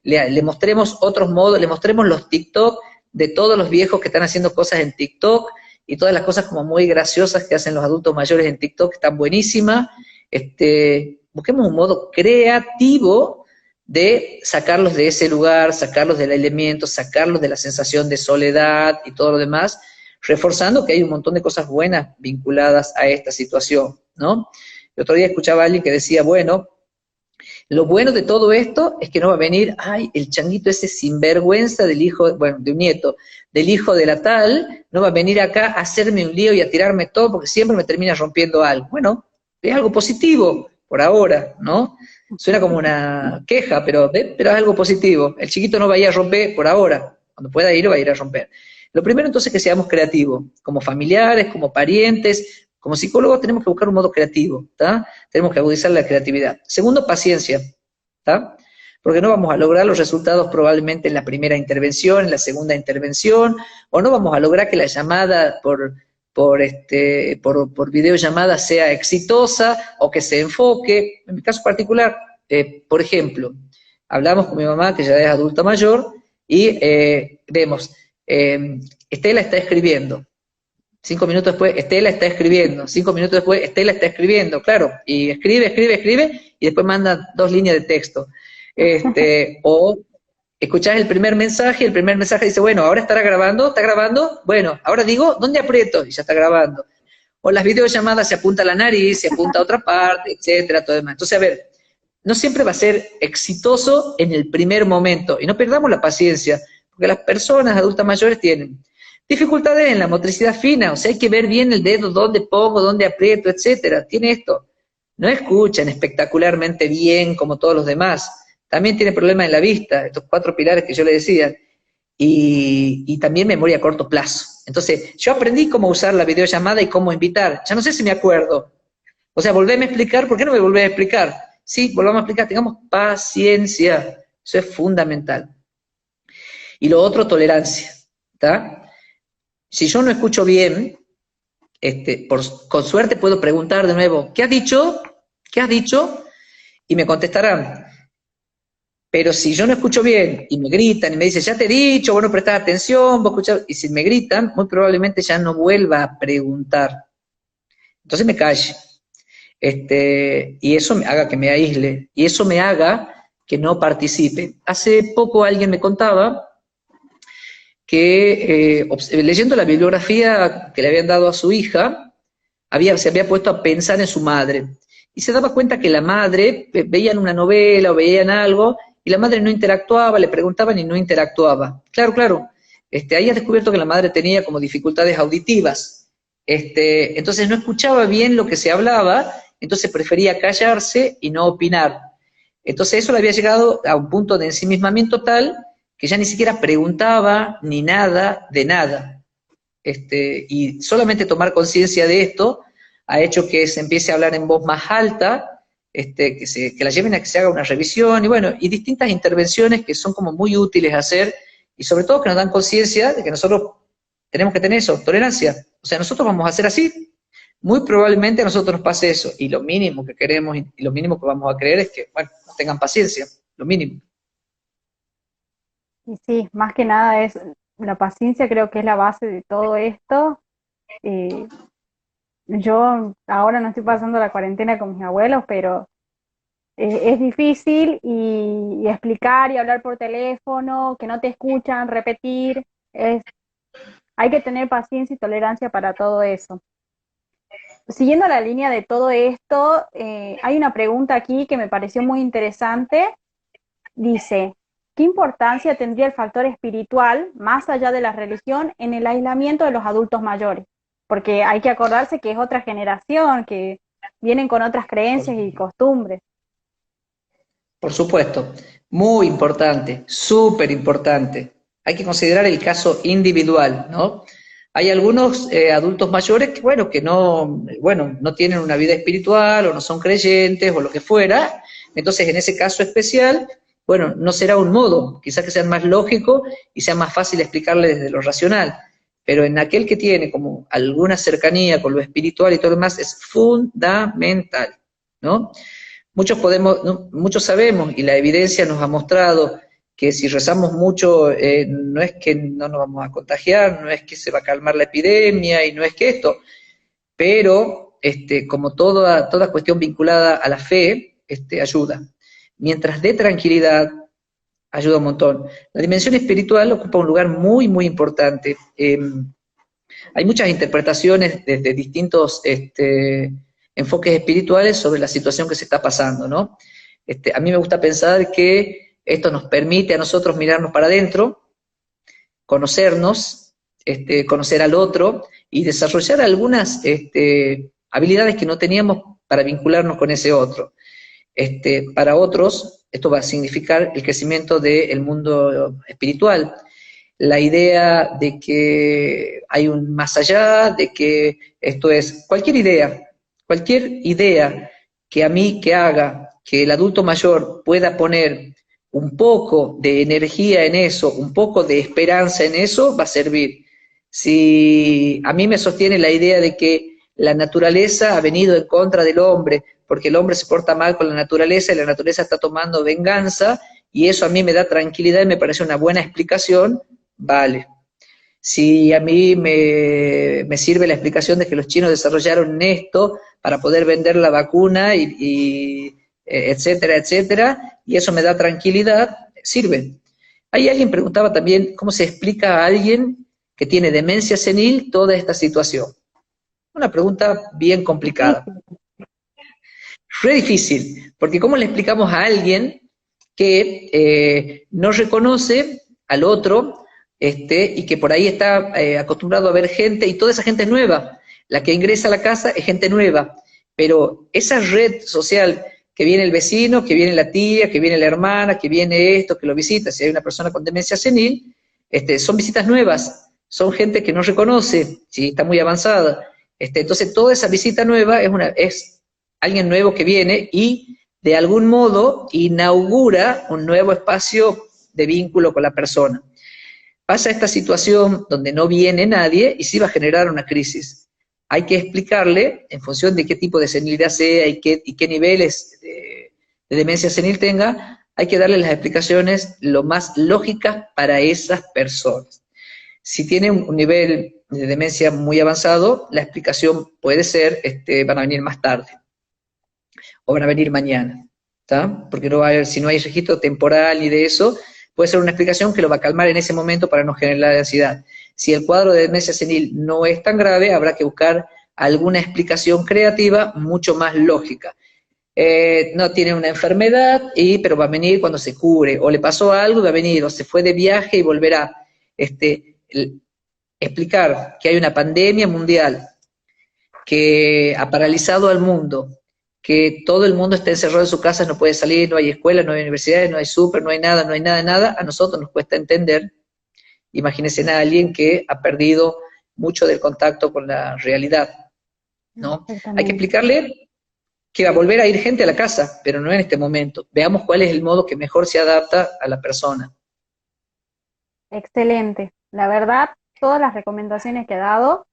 le mostremos otros modos, le mostremos los TikTok de todos los viejos que están haciendo cosas en TikTok y todas las cosas como muy graciosas que hacen los adultos mayores en TikTok, que están buenísimas. Busquemos un modo creativo de sacarlos de ese lugar, sacarlos del elemento, sacarlos de la sensación de soledad y todo lo demás, reforzando que hay un montón de cosas buenas vinculadas a esta situación, ¿no? El otro día escuchaba a alguien que decía, bueno, lo bueno de todo esto es que no va a venir, ay, el changuito ese sinvergüenza del hijo, bueno, de un nieto, del hijo de la tal, no va a venir acá a hacerme un lío y a tirarme todo porque siempre me termina rompiendo algo. Bueno, es algo positivo por ahora, ¿no? Suena como una queja, pero es algo positivo. El chiquito no va a ir a romper por ahora. Cuando pueda ir, va a ir a romper. Lo primero entonces es que seamos creativos, como familiares, como parientes, como psicólogos tenemos que buscar un modo creativo, ¿tá? Tenemos que agudizar la creatividad. Segundo, paciencia, ¿tá? Porque no vamos a lograr los resultados probablemente en la primera intervención, en la segunda intervención, o no vamos a lograr que la llamada por videollamada sea exitosa o que se enfoque. En mi caso particular, por ejemplo, hablamos con mi mamá, que ya es adulta mayor, y vemos, Estela está escribiendo. 5 minutos después, Estela está escribiendo. 5 minutos después, Estela está escribiendo, claro. Y escribe, y después manda 2 líneas de texto. O escuchás el primer mensaje, y el primer mensaje dice, bueno, ahora estará grabando, ¿está grabando? Bueno, ahora digo, ¿dónde aprieto? Y ya está grabando. O las videollamadas se apunta a la nariz, se apunta a otra parte, etcétera, todo demás. Entonces, a ver, no siempre va a ser exitoso en el primer momento, y no perdamos la paciencia, porque las personas adultas mayores tienen dificultades en la motricidad fina, o sea, hay que ver bien el dedo, dónde pongo, dónde aprieto, etcétera. Tiene esto. No escuchan espectacularmente bien como todos los demás. También tiene problemas en la vista, estos 4 pilares que yo le decía, y también memoria a corto plazo. Entonces, yo aprendí cómo usar la videollamada y cómo invitar. Ya no sé si me acuerdo. O sea, volveme a explicar, ¿por qué no me volvés a explicar? Sí, volvamos a explicar, tengamos paciencia. Eso es fundamental. Y lo otro, tolerancia. ¿Está? Si yo no escucho bien, con suerte puedo preguntar de nuevo, ¿qué has dicho? ¿Qué has dicho? Y me contestarán. Pero si yo no escucho bien y me gritan y me dicen, ya te he dicho, vos no prestás atención, vos escuchás, y si me gritan, muy probablemente ya no vuelva a preguntar. Entonces me calle. Y eso me haga que me aísle, y eso me haga que no participe. Hace poco alguien me contaba que leyendo la bibliografía que le habían dado a su hija, se había puesto a pensar en su madre, y se daba cuenta que la madre, veían una novela o veían algo, y la madre no interactuaba, le preguntaban y no interactuaba. Claro, claro, ahí has descubierto que la madre tenía como dificultades auditivas, entonces no escuchaba bien lo que se hablaba, entonces prefería callarse y no opinar. Entonces eso le había llegado a un punto de ensimismamiento tal que ya ni siquiera preguntaba ni nada de nada. Y solamente tomar conciencia de esto ha hecho que se empiece a hablar en voz más alta, que la lleven a que se haga una revisión, y bueno, y distintas intervenciones que son como muy útiles hacer, y sobre todo que nos dan conciencia de que nosotros tenemos que tener eso, tolerancia. O sea, nosotros vamos a hacer así, muy probablemente a nosotros nos pase eso, y lo mínimo que queremos y lo mínimo que vamos a creer es que, bueno, tengan paciencia, lo mínimo. Y sí, más que nada es la paciencia, creo que es la base de todo esto. Eh, yo ahora no estoy pasando la cuarentena con mis abuelos, pero es difícil y explicar y hablar por teléfono, que no te escuchan, repetir, hay que tener paciencia y tolerancia para todo eso. Siguiendo la línea de todo esto, hay una pregunta aquí que me pareció muy interesante. Dice, ¿qué importancia tendría el factor espiritual, más allá de la religión, en el aislamiento de los adultos mayores? Porque hay que acordarse que es otra generación, que vienen con otras creencias y costumbres. Por supuesto, muy importante, súper importante. Hay que considerar el caso individual, ¿no? Hay algunos adultos mayores que, bueno, no tienen una vida espiritual o no son creyentes o lo que fuera. Entonces, en ese caso especial, bueno, no será un modo, quizás que sea más lógico y sea más fácil explicarle desde lo racional. Pero en aquel que tiene como alguna cercanía con lo espiritual y todo lo demás, es fundamental, ¿no? Muchos sabemos, y la evidencia nos ha mostrado que si rezamos mucho, no es que no nos vamos a contagiar, no es que se va a calmar la epidemia, y no es que esto, pero como toda cuestión vinculada a la fe, ayuda. Mientras dé tranquilidad, ayuda un montón. La dimensión espiritual ocupa un lugar muy, muy importante. Hay muchas interpretaciones desde distintos enfoques espirituales sobre la situación que se está pasando, ¿no? A mí me gusta pensar que esto nos permite a nosotros mirarnos para adentro, conocernos, conocer al otro y desarrollar algunas habilidades que no teníamos para vincularnos con ese otro. Para otros, esto va a significar el crecimiento del mundo espiritual, la idea de que hay un más allá, de que esto es cualquier idea que a mí que haga que el adulto mayor pueda poner un poco de energía en eso, un poco de esperanza en eso, va a servir. Si a mí me sostiene la idea de que la naturaleza ha venido en contra del hombre, porque el hombre se porta mal con la naturaleza y la naturaleza está tomando venganza, y eso a mí me da tranquilidad y me parece una buena explicación, vale. si a mí me sirve la explicación de que los chinos desarrollaron esto para poder vender la vacuna etcétera, etcétera, y eso me da tranquilidad, sirve. Ahí alguien preguntaba también cómo se explica a alguien que tiene demencia senil toda esta situación. Una pregunta bien complicada. Re difícil, porque ¿cómo le explicamos a alguien que no reconoce al otro y que por ahí está acostumbrado a ver gente, y toda esa gente es nueva? La que ingresa a la casa es gente nueva, pero esa red social que viene el vecino, que viene la tía, que viene la hermana, que viene esto, que lo visita, si hay una persona con demencia senil, son visitas nuevas, son gente que no reconoce, si está muy avanzada. Entonces toda esa visita nueva es alguien nuevo que viene y de algún modo inaugura un nuevo espacio de vínculo con la persona. Pasa esta situación donde no viene nadie y sí va a generar una crisis. Hay que explicarle, en función de qué tipo de senilidad sea y qué niveles de demencia senil tenga, hay que darle las explicaciones lo más lógicas para esas personas. Si tiene un nivel de demencia muy avanzado, la explicación puede ser, van a venir más tarde, o van a venir mañana, ¿tá? Porque no va a haber, si no hay registro temporal ni de eso, puede ser una explicación que lo va a calmar en ese momento para no generar ansiedad. Si el cuadro de demencia senil no es tan grave, habrá que buscar alguna explicación creativa mucho más lógica. No tiene una enfermedad, pero va a venir cuando se cure, o le pasó algo y va a venir, o se fue de viaje y volverá. Explicar que hay una pandemia mundial que ha paralizado al mundo, que todo el mundo está encerrado en su casa, no puede salir, no hay escuelas, no hay universidades, no hay súper, no hay nada, no hay nada de nada, a nosotros nos cuesta entender. Imagínense a alguien que ha perdido mucho del contacto con la realidad, ¿no? Hay que explicarle que va a volver a ir gente a la casa, pero no en este momento. Veamos cuál es el modo que mejor se adapta a la persona. Excelente. La verdad, todas las recomendaciones que ha dado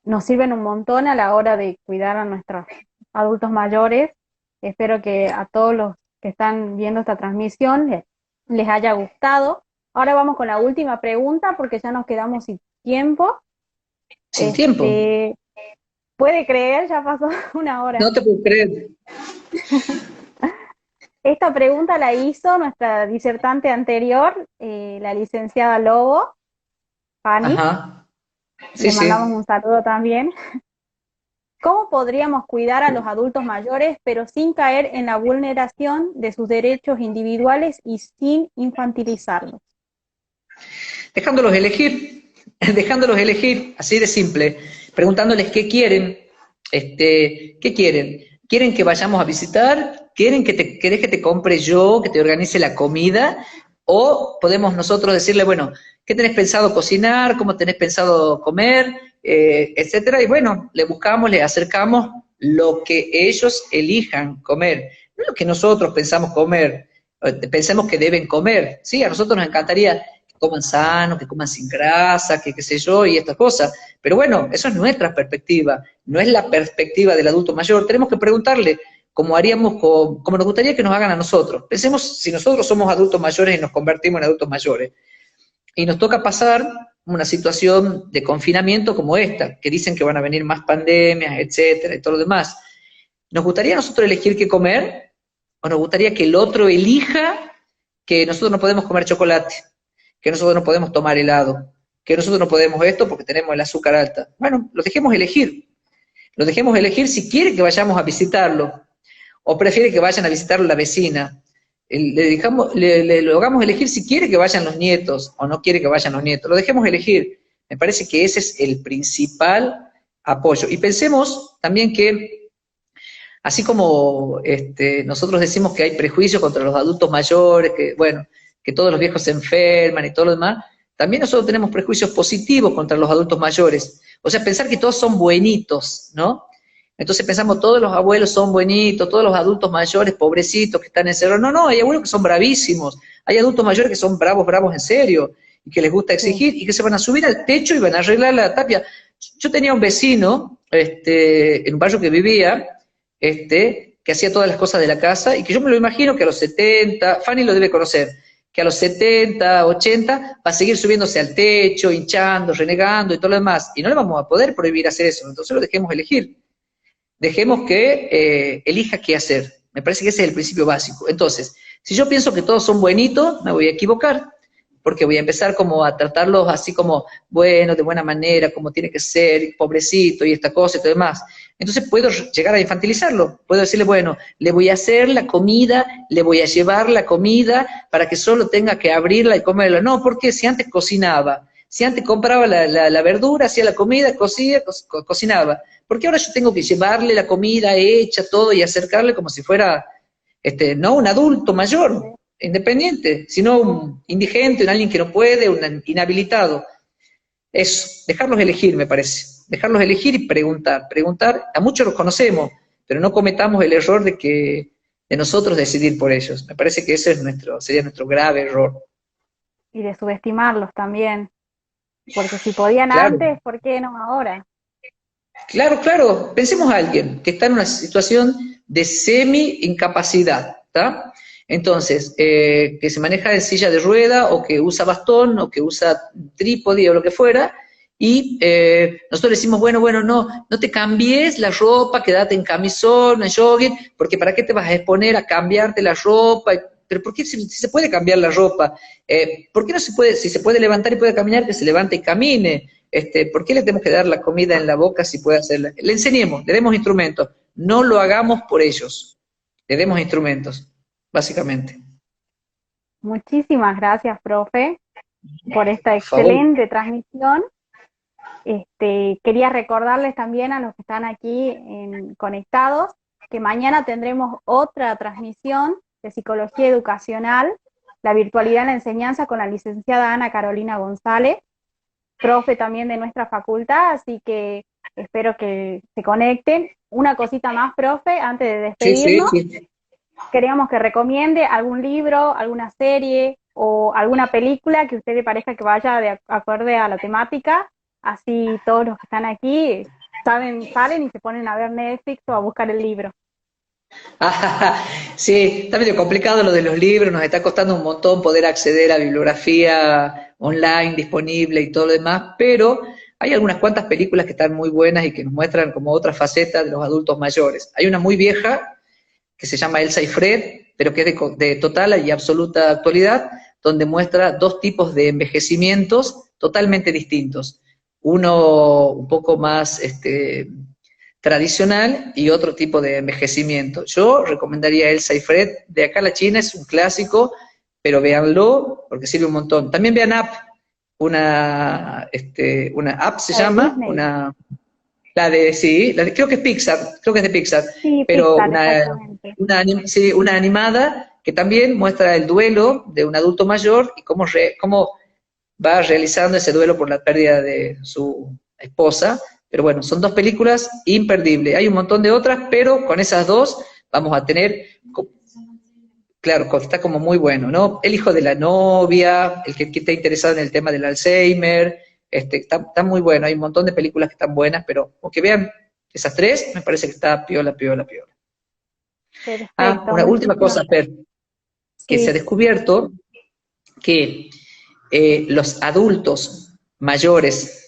nos sirven un montón a la hora de cuidar a nuestros adultos mayores. Espero que a todos los que están viendo esta transmisión les haya gustado. Ahora vamos con la última pregunta porque ya nos quedamos sin tiempo. Sin tiempo. ¿Puede creer? Ya pasó una hora. No te puedo creer. Esta pregunta la hizo nuestra disertante anterior, la licenciada Lobo, Fanny. Ajá. Sí, Le mandamos un saludo también. ¿Cómo podríamos cuidar a los adultos mayores, pero sin caer en la vulneración de sus derechos individuales y sin infantilizarlos? Dejándolos elegir, así de simple, preguntándoles qué quieren, ¿qué quieren? ¿Quieren que vayamos a visitar? ¿Querés que te compre yo, que te organice la comida? O podemos nosotros decirle, bueno, ¿qué tenés pensado cocinar? ¿Cómo tenés pensado comer? Etcétera. Y bueno, le buscamos, le acercamos lo que ellos elijan comer, no lo que nosotros pensamos comer, pensemos que deben comer. Sí, a nosotros nos encantaría que coman sano, que coman sin grasa, que qué sé yo, y estas cosas. Pero bueno, eso es nuestra perspectiva, no es la perspectiva del adulto mayor. Tenemos que preguntarle, como haríamos, como nos gustaría que nos hagan a nosotros. Pensemos, si nosotros somos adultos mayores y nos convertimos en adultos mayores, y nos toca pasar una situación de confinamiento como esta, que dicen que van a venir más pandemias, etcétera, y todo lo demás. ¿Nos gustaría a nosotros elegir qué comer? ¿O nos gustaría que el otro elija que nosotros no podemos comer chocolate, que nosotros no podemos tomar helado, que nosotros no podemos esto porque tenemos el azúcar alta? Bueno, los dejemos elegir. Los dejemos elegir si quiere que vayamos a visitarlo, o prefiere que vayan a visitarlo la vecina. Le hagamos elegir si quiere que vayan los nietos o no quiere que vayan los nietos. Lo dejemos elegir. Me parece que ese es el principal apoyo. Y pensemos también que, así como nosotros decimos que hay prejuicios contra los adultos mayores, que bueno, que todos los viejos se enferman y todo lo demás, también nosotros tenemos prejuicios positivos contra los adultos mayores. O sea, pensar que todos son buenitos, ¿no? Entonces pensamos, todos los abuelos son buenitos, todos los adultos mayores, pobrecitos, que están encerrados. No, no, hay abuelos que son bravísimos, hay adultos mayores que son bravos, bravos en serio, y que les gusta exigir, y que se van a subir al techo y van a arreglar la tapia. Yo tenía un vecino, en un barrio que vivía, que hacía todas las cosas de la casa, y que yo me lo imagino que a los 70, Fanny lo debe conocer, que a los 70, 80 va a seguir subiéndose al techo, hinchando, renegando y todo lo demás, y no le vamos a poder prohibir hacer eso, entonces lo dejemos elegir. Dejemos que elija qué hacer. Me parece que ese es el principio básico. Entonces, si yo pienso que todos son buenitos, me voy a equivocar, porque voy a empezar como a tratarlos así como, bueno, de buena manera, como tiene que ser, pobrecito y esta cosa y todo demás. Entonces puedo llegar a infantilizarlo. Puedo decirle, bueno, le voy a hacer la comida, le voy a llevar la comida para que solo tenga que abrirla y comerla. No, porque si antes cocinaba, si antes compraba la verdura, hacía la comida, cocinaba. Porque ahora yo tengo que llevarle la comida hecha, todo, y acercarle como si fuera, no un adulto mayor, independiente, sino un indigente, un alguien que no puede, un inhabilitado. Eso, dejarlos elegir, me parece. Dejarlos elegir y preguntar. Preguntar, a muchos los conocemos, pero no cometamos el error de nosotros decidir por ellos. Me parece que ese es sería nuestro grave error. Y de subestimarlos también, porque si podían Claro. antes, ¿por qué no ahora? Claro, claro. Pensemos a alguien que está en una situación de semi-incapacidad, ¿está? Entonces, que se maneja en silla de rueda, o que usa bastón, o que usa trípode, o lo que fuera, y nosotros decimos, bueno, no te cambies la ropa, quédate en camisón, en jogging, porque ¿para qué te vas a exponer a cambiarte la ropa? Pero ¿por qué si se puede cambiar la ropa? ¿Por qué no se puede, si se puede levantar y puede caminar, que se levante y camine? ¿Por qué le tenemos que dar la comida en la boca si puede hacerla? Le enseñemos, le demos instrumentos, no lo hagamos por ellos, le demos instrumentos, básicamente. Muchísimas gracias, profe, por esta Por favor. excelente transmisión. Quería recordarles también a los que están aquí conectados que mañana tendremos otra transmisión de psicología educacional, la virtualidad en la enseñanza, con la licenciada Ana Carolina González, profe también de nuestra facultad, así que espero que se conecten. Una cosita más, profe, antes de Sí, sí, despedirnos, sí. queríamos que recomiende algún libro, alguna serie o alguna película que a usted le parezca que vaya de acorde a la temática, así todos los que están aquí salen y se ponen a ver Netflix o a buscar el libro. Sí, está medio complicado lo de los libros, nos está costando un montón poder acceder a bibliografía online disponible y todo lo demás, pero hay algunas cuantas películas que están muy buenas y que nos muestran como otra faceta de los adultos mayores. Hay una muy vieja que se llama Elsa y Fred, pero que es de total y absoluta actualidad, donde muestra dos tipos de envejecimientos totalmente distintos. Uno un poco más tradicional y otro tipo de envejecimiento. Yo recomendaría Elsa y Fred. De acá a la China es un clásico, pero véanlo porque sirve un montón. También vean Up, una Up se La de llama, Disney. sí, creo que es Pixar, creo que es de Pixar, Sí, pero Pixar, exactamente. sí, una animada que también muestra el duelo de un adulto mayor y cómo va realizando ese duelo por la pérdida de su esposa. Pero bueno, son dos películas imperdibles. Hay un montón de otras, pero con esas dos vamos a tener, claro, está como muy bueno, ¿no? El hijo de la novia, el que está interesado en el tema del Alzheimer, está muy bueno. Hay un montón de películas que están buenas, pero aunque vean esas tres, me parece que está piola, piola, piola. Perfecto, Una última muchísimas cosa, Per, que se ha sí. descubierto que los adultos mayores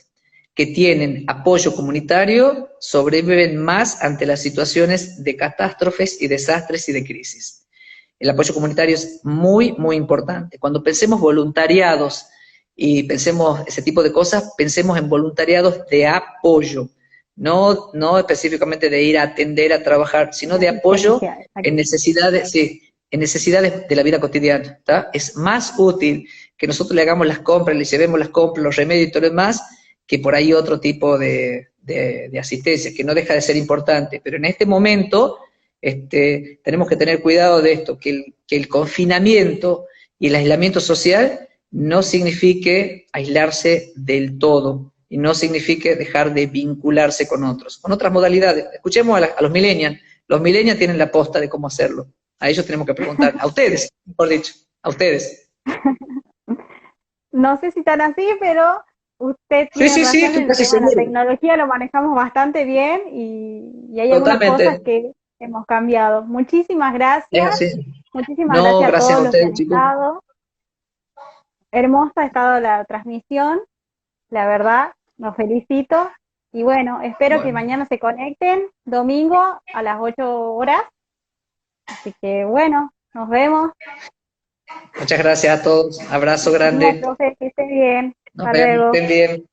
que tienen apoyo comunitario sobreviven más ante las situaciones de catástrofes y desastres y de crisis. El apoyo comunitario es muy, muy importante. Cuando pensemos voluntariados y pensemos ese tipo de cosas, pensemos en voluntariados de apoyo, no específicamente de ir a atender, a trabajar, sino de apoyo Asistencia, en exacto. necesidades, sí, en necesidades de la vida cotidiana. ¿Tá? Es más útil que nosotros le hagamos las compras, le llevemos las compras, los remedios y todo lo demás, que por ahí otro tipo de asistencia, que no deja de ser importante. Pero en este momento tenemos que tener cuidado de esto, que el confinamiento y el aislamiento social no signifique aislarse del todo, y no signifique dejar de vincularse con otros, con otras modalidades. Escuchemos a los millennials. Los millennials tienen la posta de cómo hacerlo. A ellos tenemos que preguntar, a ustedes, mejor dicho, a ustedes. No sé si tan así, pero usted Sí, tiene sí, sí, razón estoy en el casi tema de la seguro. tecnología, lo manejamos bastante bien y hay algunas cosas Totalmente. que hemos cambiado. Es así. Muchísimas No, gracias a gracias todos a los que ustedes, han chicos. estado. hermosa ha estado la transmisión, la verdad, los felicito. Y bueno, espero que Bueno, mañana se conecten, domingo a las 8 horas. Así que bueno, nos vemos. muchas gracias a todos, abrazo Muchísimas, grande, profe, que esté bien. nos Hasta vemos, luego. estén bien.